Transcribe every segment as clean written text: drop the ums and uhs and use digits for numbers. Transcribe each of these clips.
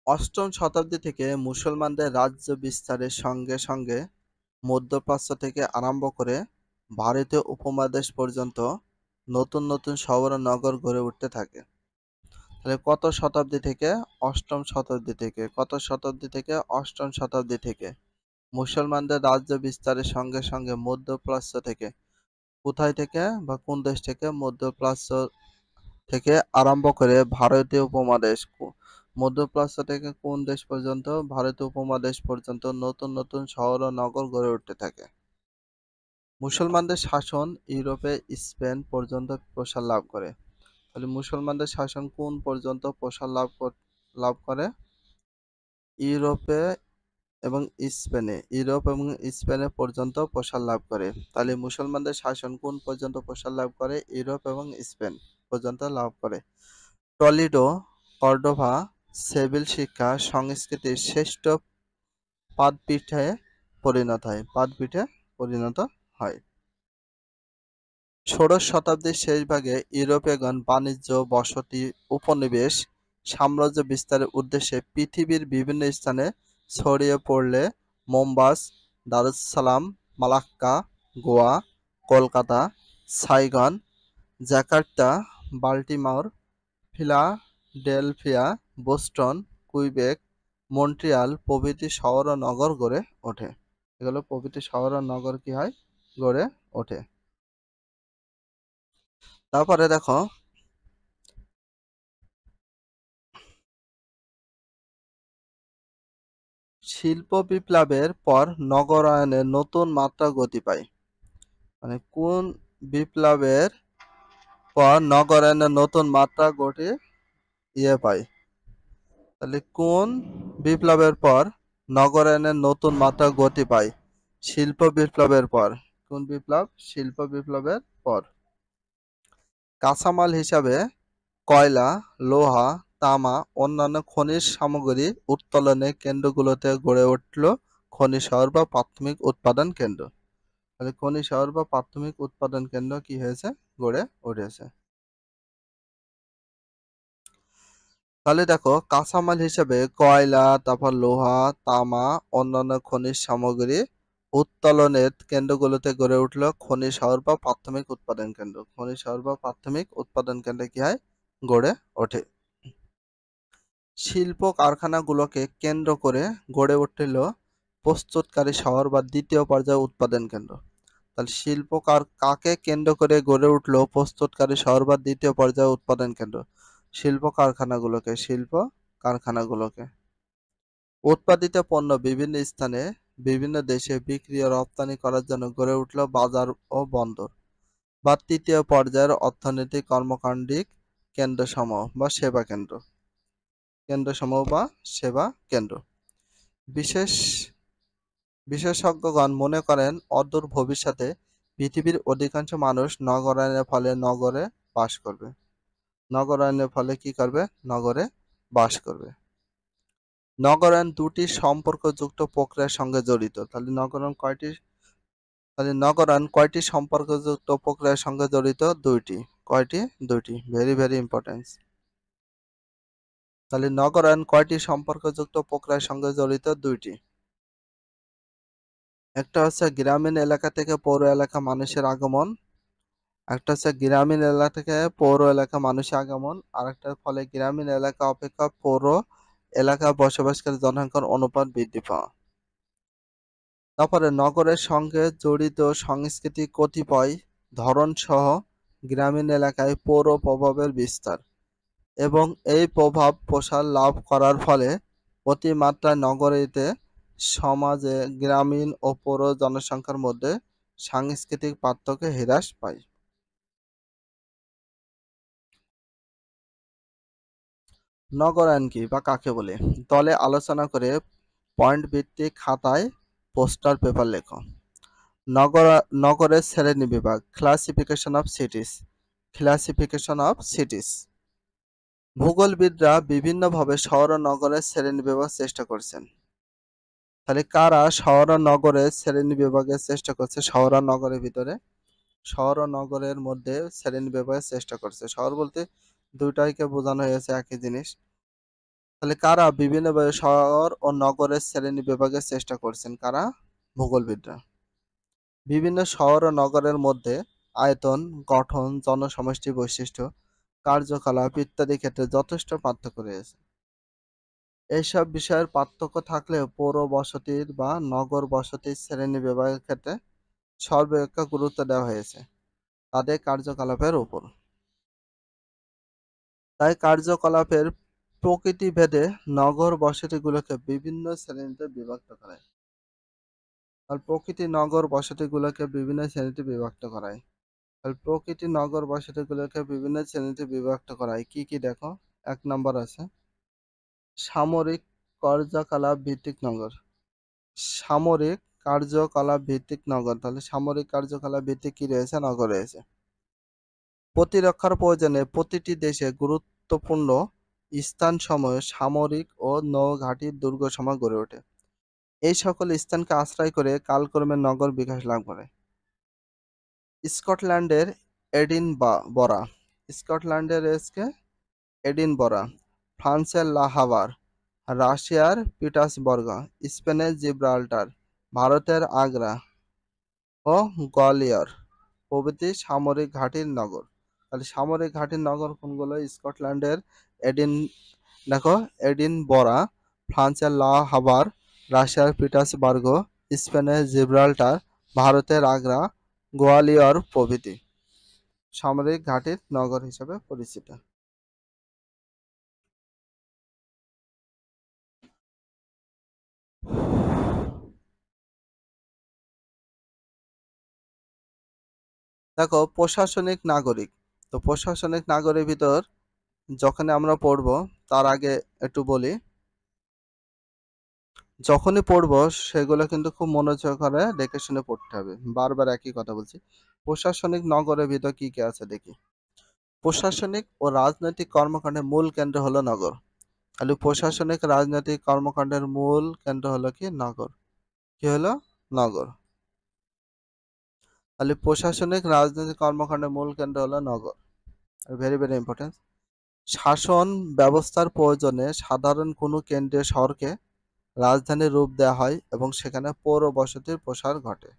অষ্টম শতাব্দী থেকে মুসলমানদের রাজ্য বিস্তারের সঙ্গে সঙ্গে মধ্যপ্রাচ্য থেকে আরম্ভ করে ভারতীয় উপমহাদেশ পর্যন্ত নতুন নতুন শহর ও নগর গড়ে উঠতে থাকে। তাহলে কত শতাব্দী থেকে? অষ্টম শতাব্দী থেকে। কত শতাব্দী থেকে? অষ্টম শতাব্দী থেকে মুসলমানদের রাজ্য বিস্তারের সঙ্গে সঙ্গে মধ্যপ্রাচ্য থেকে, কোথায় থেকে বা কোন দেশ থেকে? মধ্যপ্রাচ্য থেকে আরম্ভ করে ভারতীয় উপমহাদেশ, মধ্যপ্রাচ্য থেকে কোন দেশ পর্যন্ত? ভারতীয় উপমহাদেশ পর্যন্ত নতুন নতুন শহর ও নগর গড়ে উঠতে থাকে। মুসলমানদের শাসন ইউরোপে স্পেন পর্যন্ত প্রসার লাভ করে। তাহলে মুসলমানদের শাসন কোন পর্যন্ত প্রসার লাভ করে? ইউরোপে এবং স্পেনে, ইউরোপ এবং স্পেনে পর্যন্ত প্রসার লাভ করে। তাহলে মুসলমানদের শাসন কোন পর্যন্ত প্রসার লাভ করে? ইউরোপ এবং স্পেন পর্যন্ত লাভ করে। টলিডো, কর্ডোভা, সেভিল শিক্ষা সংস্কৃতির শ্রেষ্ঠ পাদপীঠে পরিণত হয়। ষোড়শ শতাব্দীর শেষ ভাগে ইউরোপীয়গণ বাণিজ্য, বসতি, উপনিবেশ, সাম্রাজ্য বিস্তারের উদ্দেশ্যে পৃথিবীর বিভিন্ন স্থানে ছড়িয়ে পড়লে Mombasa, Dar es Salaam, Malacca, Goa, Kolkata, Saigon, Jakarta, Baltimore, Philadelphia, Boston, Quebec, Montreal প্রভৃতি শহর ও নগর গড়ে ওঠে। এগুলো প্রভৃতি শহর ও নগর কি হয়? গড়ে ওঠে। তারপরে দেখো, শিল্প বিপ্লবের পর নগরায়নের নতুন মাত্রা গতি পায়। মানে কোন বিপ্লবের পর নগরায়নের নতুন মাত্রা পায়? তাহলে কোন বিপ্লবের পর নগরায়নের নতুন মাত্রা গতি পায়? শিল্প বিপ্লবের পর। কোন বিপ্লব? শিল্প বিপ্লবের পর। কাঁচামাল হিসাবে কয়লা, লোহা, তামা, অন্যান্য খনিজ সামগ্রী উত্তোলনের কেন্দ্রগুলোতে গড়ে উঠল খনি শহর বা প্রাথমিক উৎপাদন কেন্দ্র। তাহলে খনি শহর বা প্রাথমিক উৎপাদন কেন্দ্র কি হয়েছে? গড়ে উঠেছে। তাহলে দেখো, কাঁচামাল হিসেবে কয়লা, তারপর লোহা, তামা, অন্যান্য খনিজ সামগ্রী উত্তোলনের কেন্দ্রগুলোতে গড়ে উঠল খনি শহর বা প্রাথমিক উৎপাদন কেন্দ্র। খনি শহর বা প্রাথমিক উৎপাদন কেন্দ্রে কি হয়? গড়ে ওঠে। শিল্প কারখানাগুলোকে কেন্দ্র করে গড়ে উঠল প্রস্তুতকারী শহর বা দ্বিতীয় পর্যায়ে উৎপাদন কেন্দ্র। তাহলে শিল্প কাকে কেন্দ্র করে গড়ে উঠল প্রস্তুতকারী শহর বা দ্বিতীয় পর্যায়ে উৎপাদন কেন্দ্র? শিল্প কারখানাগুলোকে। উৎপাদিত পণ্য বিভিন্ন স্থানে বিভিন্ন দেশে বিক্রি ও রপ্তানি করার জন্য গড়ে উঠল বাজার ও বন্দর বা তৃতীয় পর্যায়ের অর্থনৈতিক কর্মকাণ্ডিক কেন্দ্রসমূহ বা সেবা কেন্দ্র। বিশেষ বিশেষজ্ঞগণ মনে করেন অদূর ভবিষ্যতে পৃথিবীর অধিকাংশ মানুষ নগরায়নের ফলে নগরে বাস করবে। নগরায়নের ফলে কি করবে? নগরে বাস করবে। নগরায়ন দুটি সম্পর্কযুক্ত প্রক্রিয়ার সঙ্গে জড়িত। নগরায়ন কয়টি সম্পর্কযুক্ত প্রক্রিয়ার সঙ্গে জড়িত? দুইটি। কয়টি? দুইটি। Very very important. তাহলে নগরায়ন কয়টি সম্পর্কযুক্ত প্রক্রিয়ার সঙ্গে জড়িত? দুইটি। একটা হচ্ছে গ্রামীণ এলাকা থেকে পৌর এলাকা মানুষের আগমন, একটা হচ্ছে গ্রামীণ এলাকা থেকে পৌর এলাকা মানুষের আগমন, আর একটা ফলে গ্রামীণ এলাকা অপেক্ষা পৌর এলাকা বসবাসকারী জনসংখ্যার অনুপাত বৃদ্ধি পাওয়া। তারপরে নগরের সঙ্গে জড়িত সংস্কৃতি কতিপয় ধরন সহ গ্রামীণ এলাকায় পৌর প্রভাবের বিস্তার এবং এই প্রভাব প্রসার লাভ করার ফলে অতিমাত্রায় নগরীতে সমাজে গ্রামীণ ও পৌর জনসংখ্যার মধ্যে সাংস্কৃতিক পার্থক্য হ্রাস পায়। নগরায়ন কি বা কাকে বলে? দলে আলোচনা করে পয়েন্ট ভিত্তিক খাতায় পোস্টার পেপার লেখো। নগরের শ্রেণীবিভাগ, ক্লাসিফিকেশন অফ সিটিজ। ভূগোলবিদরা বিভিন্নভাবে শহর ও নগরের শ্রেণীবিভাগ চেষ্টা করছেন। তাহলে কারা শহর ও নগরের শ্রেণীবিভাগের চেষ্টা করছে? শহর আর নগরের ভিতরে, শহর ও নগরের মধ্যে শ্রেণীবিভাগের চেষ্টা করছে। শহর বলতে দুইটাকে বোঝানো হয়েছে একই জিনিস। তাহলে কারা বিভিন্নভাবে শহর ও নগরের শ্রেণী বিভাগের চেষ্টা করছেন? কারা? ভূগোলবিদরা। বিভিন্ন শহর ও নগরের মধ্যে আয়তন, গঠন, জনসমষ্টি বৈশিষ্ট্য, কার্যকলাপ ইত্যাদি ক্ষেত্রে যথেষ্ট পার্থক্য রয়েছে। এইসব বিষয়ের পার্থক্য থাকলেও পৌর বসতির বা নগর বসতির শ্রেণী বিভাগের ক্ষেত্রে সর্বাপেক্ষা গুরুত্ব দেওয়া হয়েছে তাদের কার্যকলাপের উপর। তাই কার্যকলাপের প্রকৃতি ভেদে নগর বসতিগুলোকে বিভিন্ন শ্রেণীতে বিভক্ত করে। আর প্রকৃতি নগর বসতিগুলোকে বিভিন্ন শ্রেণীতে বিভক্ত করায়। আর প্রকৃতি নগর বসতিগুলোকে বিভিন্ন শ্রেণীতে বিভক্ত করায় কি কি দেখো? ১ নম্বর আছে সামরিক কার্যকলাপ ভিত্তিক নগর। সামরিক কার্যকলাপ ভিত্তিক নগর। তাহলে সামরিক কার্যকলাপ ভিত্তিক কি রয়েছে? নগর রয়েছে। প্রতিরক্ষার প্রয়োজনে প্রতিটি দেশে গুরুত্বপূর্ণ স্থানসমূহে সামরিক ও নৌ-ঘাঁটির দুর্গসমূহ গড়ে ওঠে। এই সকল স্থানকে আশ্রয় করে কালক্রমে নগর বিকাশ লাভ করে। স্কটল্যান্ডের এডিনবরা, স্কটল্যান্ডের এডিনবরা, ফ্রান্সের লা হাভার, রাশিয়ার পিটার্সবার্গ, স্পেনের জিব্রাল্টার, ভারতের আগ্রা ও গোয়ালিয়র প্রভৃতি সামরিক ঘাঁটির নগর। তাহলে সামরিক ঘাঁটির নগর কোনগুলো? স্কটল্যান্ডের এডিন দেখো এডিনবরা, ফ্রান্সের লা হাভার, রাশিয়ার পিটার্সবার্গ, স্পেনের জিব্রাল্টার, ভারতের আগ্রা, গোয়ালিয়র প্রভৃতি সামরিক ঘাঁটির নগর হিসেবে পরিচিত। দেখো প্রশাসনিক নাগরিক। তো প্রশাসনিক নাগরিকের ভিতর যখন আমরা পড়বো তার আগে একটু বলি, যখনই পড়বো সেগুলো কিন্তু খুব মনোযোগ করে দেখে শুনে পড়তে হবে। বারবার একই কথা বলছি। প্রশাসনিক নগরের ভিতর কি কি আছে দেখি। প্রশাসনিক ও রাজনৈতিক কর্মকাণ্ডের মূল কেন্দ্র হলো নগর। তাহলে প্রশাসনিক রাজনৈতিক কর্মকাণ্ডের মূল কেন্দ্র হলো কি? নগর। কি হলো? নগর। তাহলে প্রশাসনিক রাজনৈতিক কর্মকাণ্ডের মূল কেন্দ্র হলো নগর। Very very important. শাসন ব্যবস্থার প্রয়োজনে সাধারণ কোনো কেন্দ্রীয় শহরকে রাজধানীর রূপ দেওয়া হয় এবং সেখানে পৌর বসতির প্রসার ঘটে।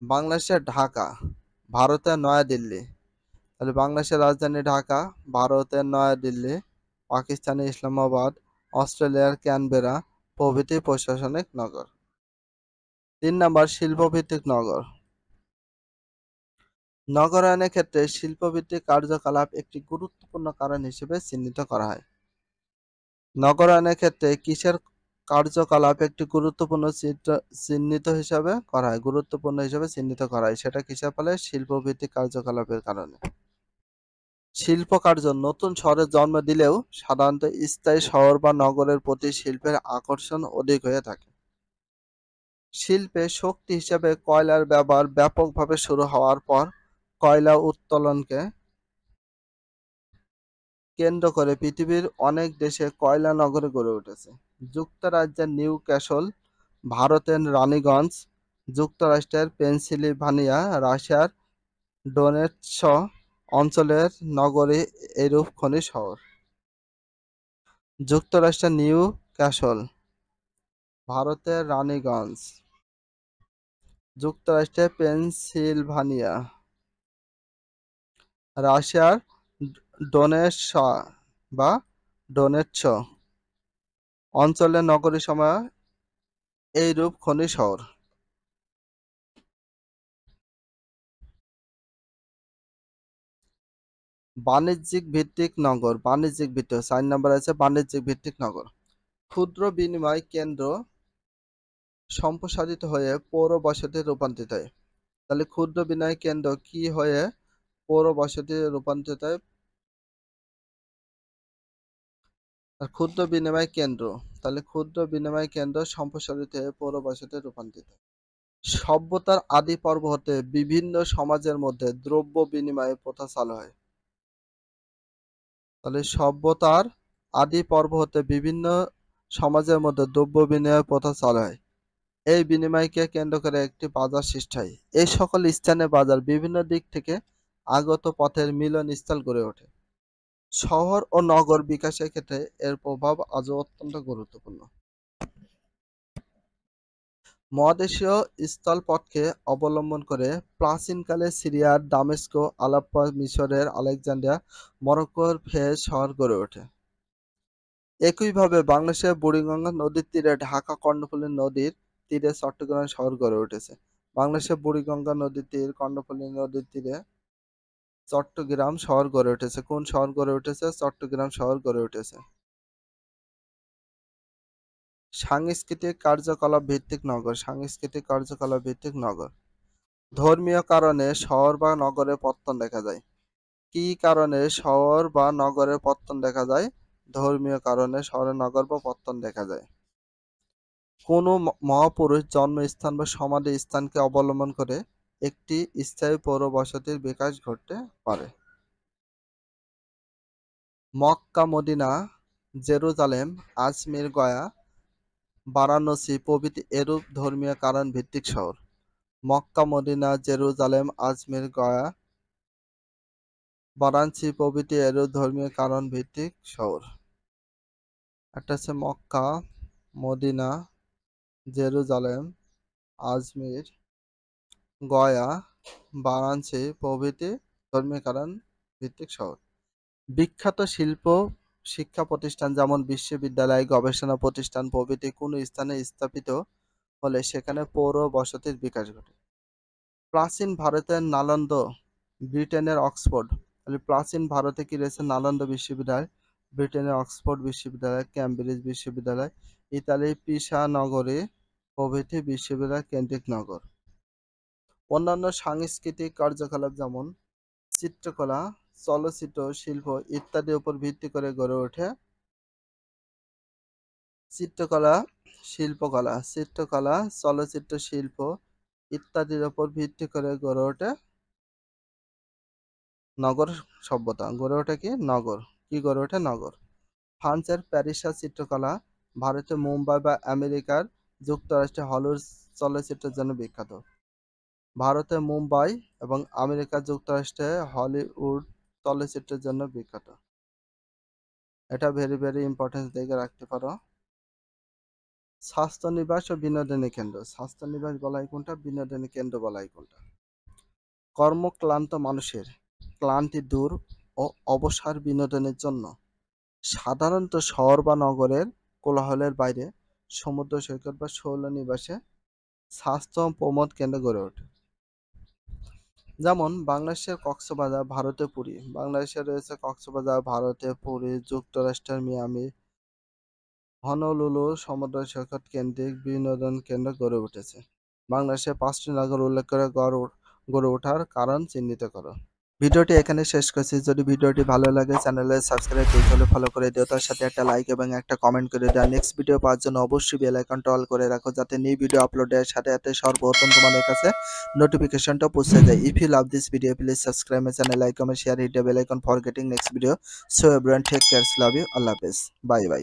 বাংলাদেশের ঢাকা, ভারতের নয়াদিল্লি। তাহলে বাংলাদেশের রাজধানী ঢাকা, ভারতের নয়াদিল্লি, পাকিস্তানের ইসলামাবাদ, অস্ট্রেলিয়ার ক্যানবেরা প্রভৃতি প্রশাসনিক নগর। ৩ নাম্বার শিল্পভিত্তিক নগর। নগরায়নের ক্ষেত্রে শিল্পভিত্তিক কার্যকলাপ একটি গুরুত্বপূর্ণ কারণ হিসেবে চিহ্নিত করা হয়। নগরায়নের ক্ষেত্রে কিসের কার্যকলাপ একটি গুরুত্বপূর্ণ হিসেবে চিহ্নিত করা হয়, সেটা কিসের ফলে? শিল্পভিত্তিক কার্যকলাপের কারণে। শিল্প কার্য নতুন শহরে জন্ম দিলেও সাধারণত স্থায়ী শহর বা নগরের প্রতি শিল্পের আকর্ষণ অধিক হয়ে থাকে। শিল্পে শক্তি হিসেবে কয়লার ব্যবহার ব্যাপকভাবে শুরু হওয়ার পর কয়লা উত্তোলনকে কেন্দ্র করে পৃথিবীর অনেক দেশে কয়লা নগর গড়ে উঠেছে। যুক্তরাজ্যের নিউ ক্যাসল, ভারতের রানীগঞ্জ, যুক্তরাষ্ট্রের পেনসিলভানিয়া, রাশিয়ার ডোনেটস্ক অঞ্চলের নগরী এরূপ খনি শহর। যুক্তরাষ্ট্রের নিউ ক্যাসল, ভারতের রানীগঞ্জ, যুক্তরাষ্ট্রের পেনসিলভানিয়া, রাশিয়ার ডোনেটস্ক বা ডোনেটস্ক অঞ্চলের নগরী সমূহ এইরূপ খনি শহর। বাণিজ্যিক ভিত্তিক নগর। ৪ নম্বর আছে বাণিজ্যিক ভিত্তিক নগর। ক্ষুদ্র বিনিময় কেন্দ্র সম্প্রসারিত হয়ে পৌর বসতিতে রূপান্তরিত হয়। তাহলে ক্ষুদ্র বিনিময় কেন্দ্র কি হয়ে পৌর বসতিতে রূপান্তরিত হয়? আর ক্ষুদ্র বিনিময় কেন্দ্র, তাহলে ক্ষুদ্র বিনিময় কেন্দ্র সম্প্রসারিত হয়ে পৌর বসতিতে রূপান্তরিত হয়। সভ্যতার আদি পর্ব হতে বিভিন্ন সমাজের মধ্যে দ্রব্য বিনিময় প্রথা চালু হয়। তাহলে সভ্যতার আদি পর্ব হতে বিভিন্ন সমাজের মধ্যে দ্রব্য বিনিময় প্রথা চালু হয়। এই বিনিময়কে কেন্দ্র করে একটি বাজার সৃষ্টি হয়। এই সকল স্থানে বাজার বিভিন্ন দিক থেকে আগত পথের মিলনস্থল গড়ে ওঠে। শহর ও নগর বিকাশের ক্ষেত্রে এর প্রভাব আজও অত্যন্ত গুরুত্বপূর্ণ। মহাদেশীয় স্থলপথকে অবলম্বন করে প্রাচীনকালে সিরিয়ার দামেস্ক, আলেপ্পো, মিশরের আলেকজান্দ্রিয়া, মরক্কোর ফেজ শহর গড়ে ওঠে। একইভাবে বাংলাদেশের বুড়িগঙ্গা নদীর তীরে ঢাকা, কর্ণফুলী নদীর তীরে চট্টগ্রাম শহর গড়ে উঠেছে। বাংলাদেশের বুড়িগঙ্গা নদীর তীর, কর্ণফুলী নদীর তীরে চট্টগ্রাম শহর গড়ে উঠেছে। কোন শহর গড়ে উঠেছে? চট্টগ্রাম শহর গড়ে উঠেছে। সাংস্কৃতিক কার্যকলাপ ভিত্তিক নগর। সাংস্কৃতিক কার্যকলাপ ভিত্তিক নগর। ধর্মীয় কারণে শহর বা নগরের পত্তন দেখা যায়। কি কারণে শহর বা নগরের পত্তন দেখা যায়? ধর্মীয় কারণে শহর, নগর বা পত্তন দেখা যায়। কোনো মহাপুরুষ জন্মস্থান বা সমাধি স্থানকে অবলম্বন করে একটি স্থায়ী পৌর বসতির বিকাশ ঘটতে পারে। মক্কা, মদিনা, জেরুজালেম, আজমির, গয়া, বারাণসী প্রভৃতি এরূপ ধর্মীয় কারণ ভিত্তিক শহর। মক্কা, মদিনা, জেরুজালেম, আজমির, গয়া, বারাণসী প্রভৃতি এরূপ ধর্মীয় কারণ ভিত্তিক শহর। একটা হচ্ছে মক্কা, মদিনা, জেরুজালেম, আজমির, গয়া, বারাণসী প্রভৃতি ধর্মীয় কারণ ভিত্তিক শহর। বিখ্যাত শিল্প শিক্ষা প্রতিষ্ঠান যেমন বিশ্ববিদ্যালয়, গবেষণা প্রতিষ্ঠান প্রভৃতি কোনো স্থানে স্থাপিত হলে সেখানে পৌর বসতির বিকাশ ঘটে। প্রাচীন ভারতের নালন্দা, ব্রিটেনের অক্সফোর্ড। তাহলে প্রাচীন ভারতে কি রয়েছে? নালন্দা বিশ্ববিদ্যালয়, ব্রিটেনের অক্সফোর্ড বিশ্ববিদ্যালয়, ক্যামব্রিজ বিশ্ববিদ্যালয়, ইতালির পিসা নগরী প্রভৃতি বিশ্ববিদ্যালয় কেন্দ্রিক নগর। অন্যান্য সাংস্কৃতিক কার্যকলাপ যেমন চিত্রকলা, চলচ্চিত্র শিল্প ইত্যাদির উপর ভিত্তি করে গড়ে ওঠে চিত্রকলা, শিল্পকলা, চিত্রকলা, চলচ্চিত্র শিল্প ইত্যাদির উপর ভিত্তি করে গড়ে ওঠে নগর সভ্যতা। গড়ে ওঠে কি? নগর। কি গড়ে ওঠে? নগর। ফ্রান্সের প্যারিসের চিত্রকলা ভারতের মুম্বাই বা আমেরিকার যুক্তরাষ্ট্রে হলিউড চলচ্চিত্রের জন্য বিখ্যাত। ভারতের মুম্বাই এবং আমেরিকা যুক্তরাষ্ট্রে হলিউড চলচ্চিত্রের জন্য বিখ্যাত। এটা ভেরি ভেরি ইম্পর্টেন্স দেখে রাখতে পারো। স্বাস্থ্যনিবাস ও বিনোদনী কেন্দ্র। স্বাস্থ্যনিবাস বলা হয় কোনটা? বিনোদনী কেন্দ্র বলা হয় কোনটা? কর্মক্লান্ত মানুষের ক্লান্তি দূর ও অবসর বিনোদনের জন্য সাধারণত শহর বা নগরের কোলাহলের বাইরে সমুদ্র সৈকত বা শৈলনিবাসে স্বাস্থ্য ও প্রমোদ কেন্দ্র গড়ে ওঠে। যেমন বাংলাদেশের কক্সবাজার, ভারতের পুরী। বাংলাদেশে রয়েছে কক্সবাজার, ভারতের পুরী, যুক্তরাষ্ট্রের মিয়ামি, হনলুলু সমুদ্র সৈকত কেন্দ্রিক বিনোদন কেন্দ্র গড়ে উঠেছে। বাংলাদেশের 5টি নগর উল্লেখ করে গড়ে ওঠার কারণ চিহ্নিত করো। ভিডিওটি এখানে শেষ করছি। যদি ভিডিওটি ভালো লাগে চ্যানেলে সাবস্ক্রাইব করতে হলে ফলো করে দিও, তার সাথে একটা লাইক এবং একটা কমেন্ট করে দিও। নেক্সট ভিডিও পাওয়ার জন্য অবশ্যই বেল আইকনটা অল করে রাখো, যাতে নিউ ভিডিও আপলোডের সাথে সাথে সর্বপ্রথম তোমাদের কাছে নোটিফিকেশনটা পৌঁছে যায়। If you love this video please subscribe my channel, like, comment, share, hit the bell icon for getting next video. So everyone take care, love you, আল্লাহ হাফেজ, বাই বাই।